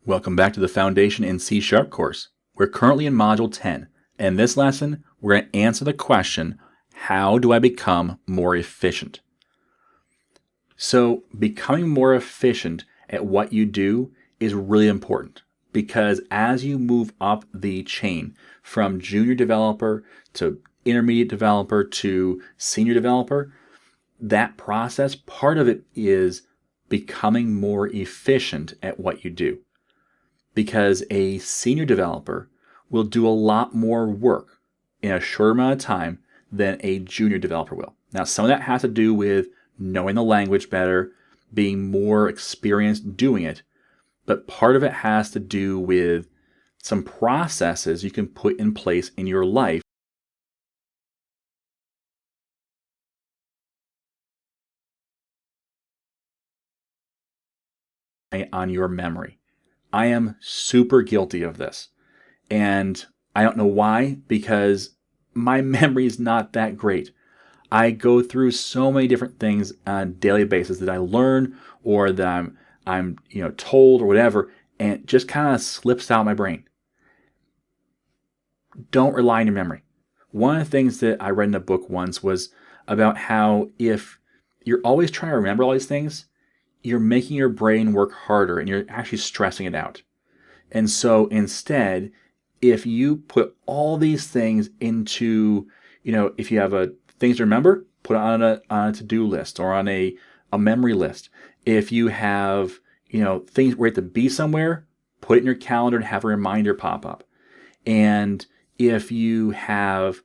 Welcome back to the Foundation in C# course. We're currently in Module 10, and in this lesson, we're going to answer the question, how do I become more efficient? So, becoming more efficient at what you do is really important because as you move up the chain from junior developer to intermediate developer to senior developer, that process, part of it is becoming more efficient at what you do. Because a senior developer will do a lot more work in a short amount of time than a junior developer will. Now, some of that has to do with knowing the language better, being more experienced doing it, but part of it has to do with some processes you can put in place in your life on your memory. I am super guilty of this. And I don't know why, because my memory is not that great. I go through so many different things on a daily basis that I learn or that I'm told or whatever, and it just kind of slips out of my brain. Don't rely on your memory. One of the things that I read in a book once was about how if you're always trying to remember all these things, you're making your brain work harder and you're actually stressing it out. And so instead, if you put all these things into, if you have things to remember, put it on a to-do list or on a memory list. If you have, things where you have to be somewhere, put it in your calendar and have a reminder pop up. And if you have,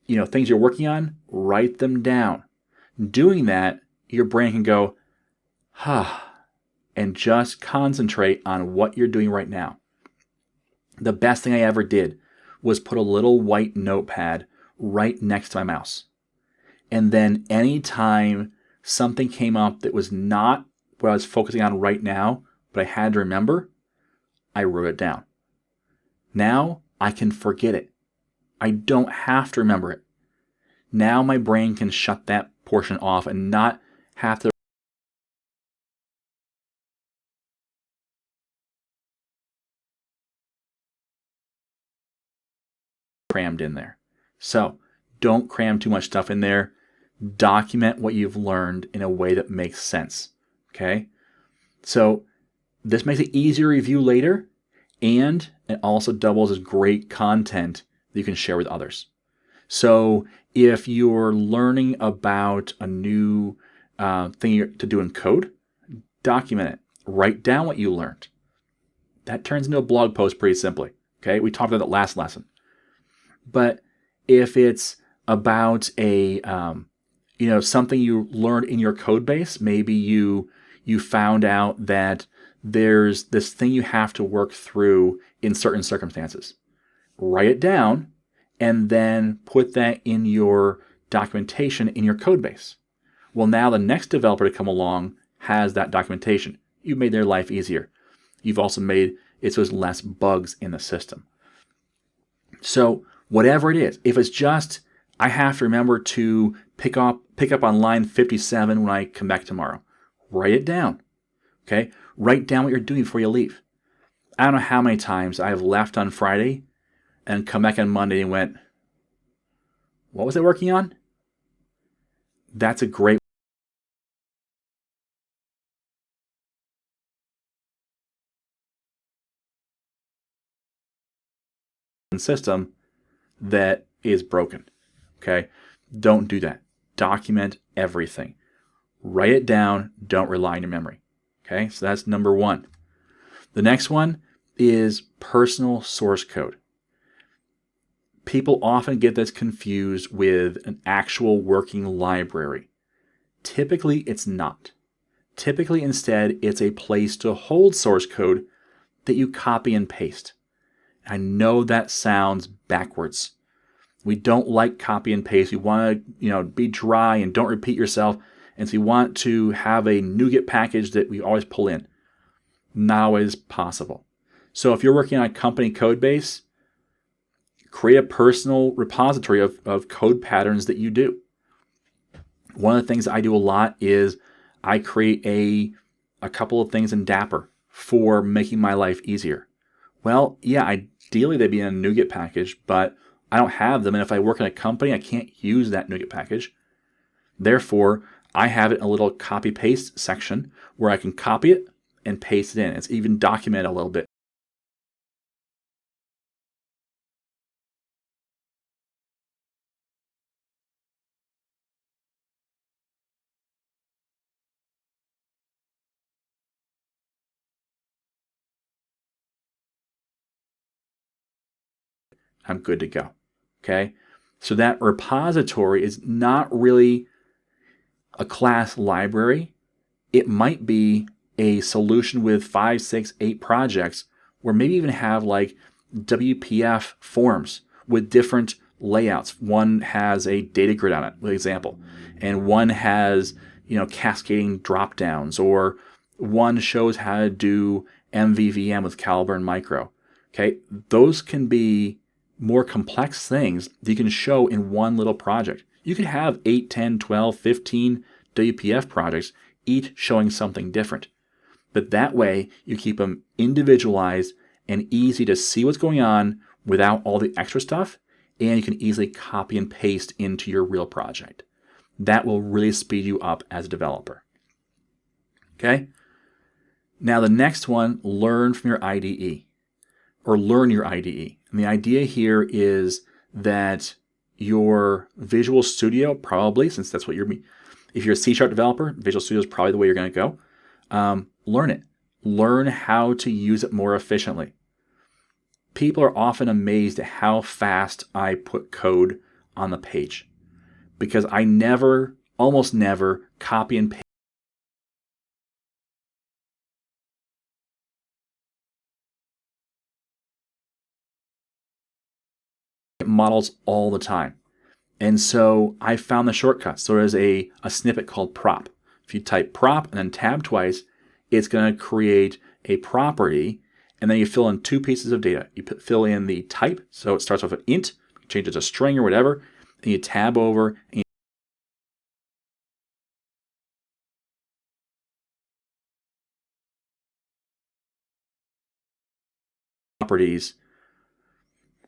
things you're working on, write them down. Doing that, your brain can go, and just concentrate on what you're doing right now. The best thing I ever did was put a little white notepad right next to my mouse. And then anytime something came up that was not what I was focusing on right now, but I had to remember, I wrote it down. Now I can forget it. I don't have to remember it. Now my brain can shut that portion off and not have to crammed in there. So don't cram too much stuff in there. Document what you've learned in a way that makes sense. Okay? So this makes it easier to review later, and it also doubles as great content that you can share with others. So if you're learning about a new thing to do in code, document it. Write down what you learned. That turns into a blog post pretty simply. Okay? We talked about that last lesson. But if it's about a, something you learned in your code base, maybe you found out that there's this thing you have to work through in certain circumstances. Write it down and then put that in your documentation in your code base. Well, now the next developer to come along has that documentation. You've made their life easier. You've also made it so there's less bugs in the system. So whatever it is, if it's just, I have to remember to pick up on line 57 when I come back tomorrow. Write it down. Okay? Write down what you're doing before you leave. I don't know how many times I've left on Friday and come back on Monday and went, what was I working on? That's a great system that is broken. Okay? Don't do that. Document everything. Write it down. Don't rely on your memory. Okay? So that's number one. The next one is personal source code. People often get this confused with an actual working library. Typically, it's not. Typically, instead, it's a place to hold source code that you copy and paste. I know that sounds backwards. We don't like copy and paste. We want to, be dry and don't repeat yourself. And so we want to have a NuGet package that we always pull in. Not always possible. So if you're working on a company code base, create a personal repository of code patterns that you do. One of the things I do a lot is I create a couple of things in Dapper for making my life easier? Well, yeah, ideally they'd be in a NuGet package, but I don't have them. And if I work in a company, I can't use that NuGet package. Therefore, I have it in a little copy paste section where I can copy it and paste it in. It's even documented a little bit. I'm good to go. Okay. So that repository is not really a class library. It might be a solution with 5, 6, 8 projects, or maybe even have like WPF forms with different layouts. One has a data grid on it, for example, and one has, cascading drop downs, or one shows how to do MVVM with Calibre and Micro. Okay, those can be more complex things that you can show in one little project. You could have 8, 10, 12, 15 WPF projects, each showing something different. But that way, you keep them individualized and easy to see what's going on without all the extra stuff, and you can easily copy and paste into your real project. That will really speed you up as a developer. Okay? Now the next one, learn from your IDE, or learn your IDE. And the idea here is that your Visual Studio, probably, since that's what if you're a C# developer, Visual Studio is probably the way you're going to go. Learn it. Learn how to use it more efficiently. People are often amazed at how fast I put code on the page, because I almost never copy and paste models all the time. And so I found the shortcuts. So there's a snippet called prop. If you type prop and then tab twice, it's going to create a property, and then you fill in 2 pieces of data. You fill in the type, so it starts off with int, change it to string or whatever, and you tab over and properties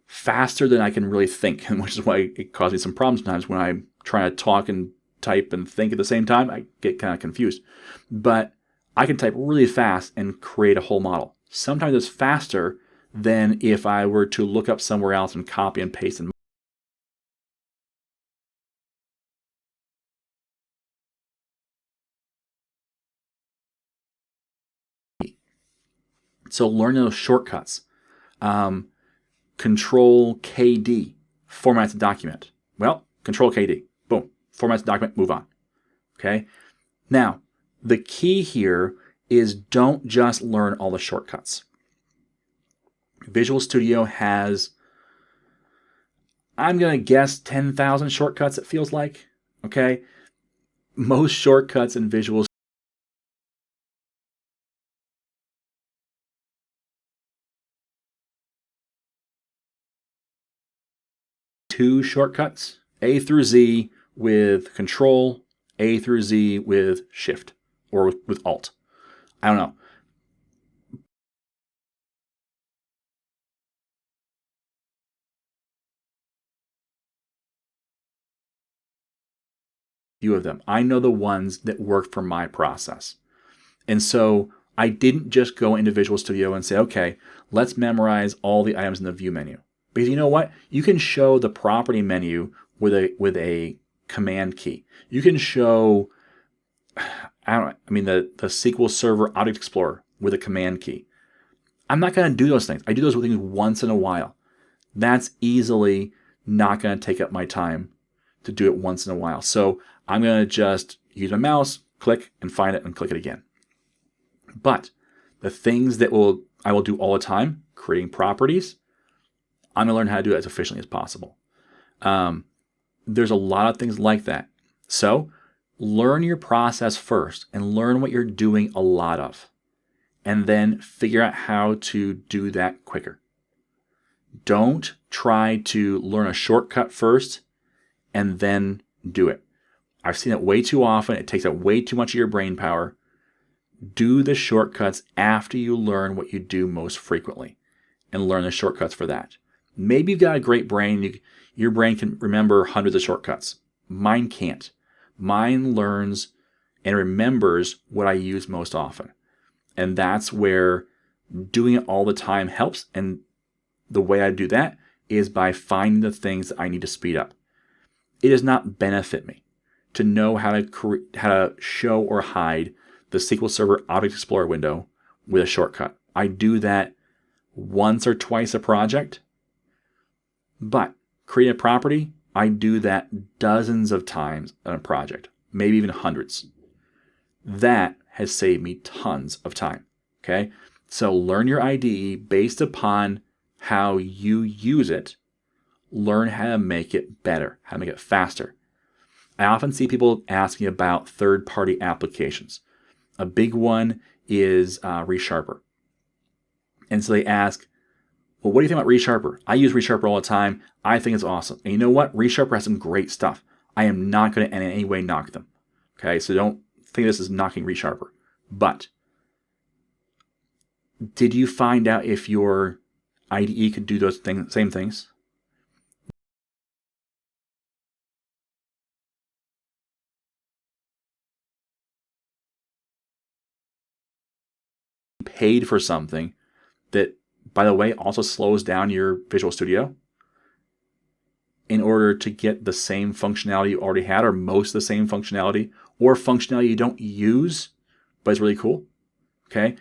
faster than I can really think, which is why it causes me some problems sometimes when I'm trying to talk and type and think at the same time. I get kind of confused. But I can type really fast and create a whole model. Sometimes it's faster than if I were to look up somewhere else and copy and paste. So learn those shortcuts. Control KD formats a document. Well, Control KD, boom, formats a document, move on. Okay. Now, the key here is don't just learn all the shortcuts. Visual Studio has, I'm going to guess, 10,000 shortcuts, it feels like. Okay. Most shortcuts in Visual Studio 2 shortcuts, A through Z with Control, A through Z with Shift, or with Alt. I don't know. Few of them. I know the ones that work for my process. And so I didn't just go into Visual Studio and say, okay, let's memorize all the items in the view menu. Because you know what? You can show the property menu with a command key. You can show, the SQL Server Object Explorer with a command key. I'm not going to do those things. I do those things once in a while. That's easily not going to take up my time to do it once in a while. So I'm going to just use my mouse, click, and find it, and click it again. But the things that I will do all the time, creating properties, I'm going to learn how to do it as efficiently as possible. There's a lot of things like that. So learn your process first and learn what you're doing a lot of. And then figure out how to do that quicker. Don't try to learn a shortcut first and then do it. I've seen it way too often. It takes up way too much of your brain power. do the shortcuts after you learn what you do most frequently and learn the shortcuts for that. Maybe you've got a great brain. Your brain can remember hundreds of shortcuts. Mine can't. Mine learns and remembers what I use most often. And that's where doing it all the time helps. And the way I do that is by finding the things that I need to speed up. It does not benefit me to know how to show or hide the SQL Server Object Explorer window with a shortcut. I do that once or twice a project, but create a property, I do that dozens of times on a project, maybe even hundreds. That has saved me tons of time. Okay, so learn your IDE based upon how you use it. Learn how to make it better, how to make it faster. I often see people asking about third-party applications. A big one is ReSharper. And so they ask, well, what do you think about ReSharper? I use ReSharper all the time. I think it's awesome. And you know what? ReSharper has some great stuff. I am not going to in any way knock them. Okay, so don't think this is knocking ReSharper. But did you find out if your IDE could do those same things? Paid for something that, by the way, also slows down your Visual Studio in order to get the same functionality you already had, or most of the same functionality, or functionality you don't use, but it's really cool. Okay?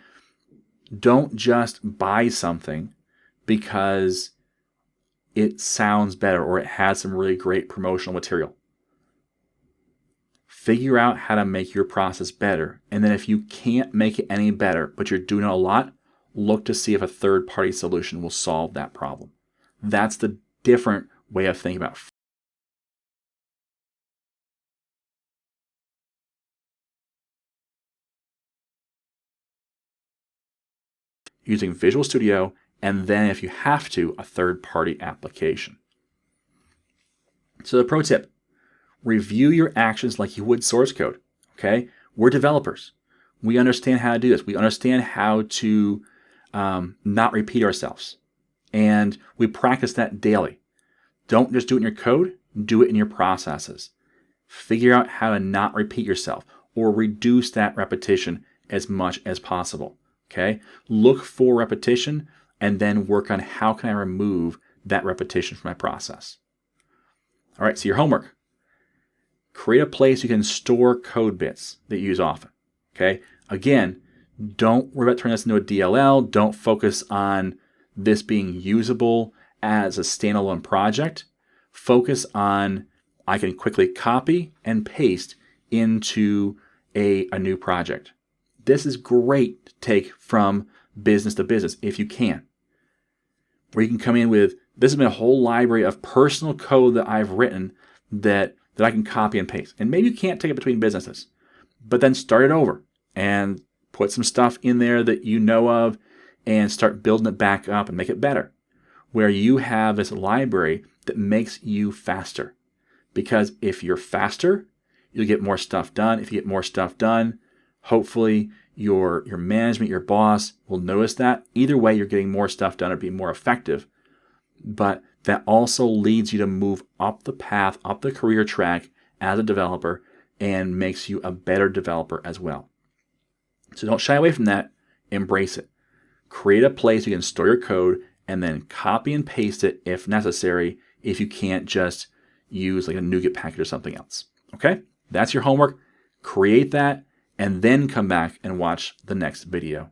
Don't just buy something because it sounds better or it has some really great promotional material. Figure out how to make your process better. And then if you can't make it any better, but you're doing it a lot, look to see if a third-party solution will solve that problem. That's the different way of thinking about using Visual Studio, and then if you have to, a third-party application. So the pro tip, review your actions like you would source code. Okay? We're developers. We understand how to do this. We understand how to not repeat ourselves. And we practice that daily. Don't just do it in your code, do it in your processes. Figure out how to not repeat yourself or reduce that repetition as much as possible. Okay? Look for repetition and then work on how can I remove that repetition from my process. All right, so your homework. Create a place you can store code bits that you use often. Okay? Again, don't worry about turning this into a DLL. Don't focus on this being usable as a standalone project. Focus on I can quickly copy and paste into a new project. This is great to take from business to business if you can. Where you can come in with, this has been a whole library of personal code that I've written that I can copy and paste. And maybe you can't take it between businesses, but then start it over and put some stuff in there that you know of and start building it back up and make it better. Where you have this library that makes you faster. Because if you're faster, you'll get more stuff done. If you get more stuff done, hopefully your management, your boss will notice that. Either way, you're getting more stuff done or being more effective. But that also leads you to move up the path, up the career track as a developer, and makes you a better developer as well. So don't shy away from that. Embrace it. Create a place you can store your code and then copy and paste it if necessary, if you can't just use like a NuGet package or something else. Okay? That's your homework. Create that and then come back and watch the next video.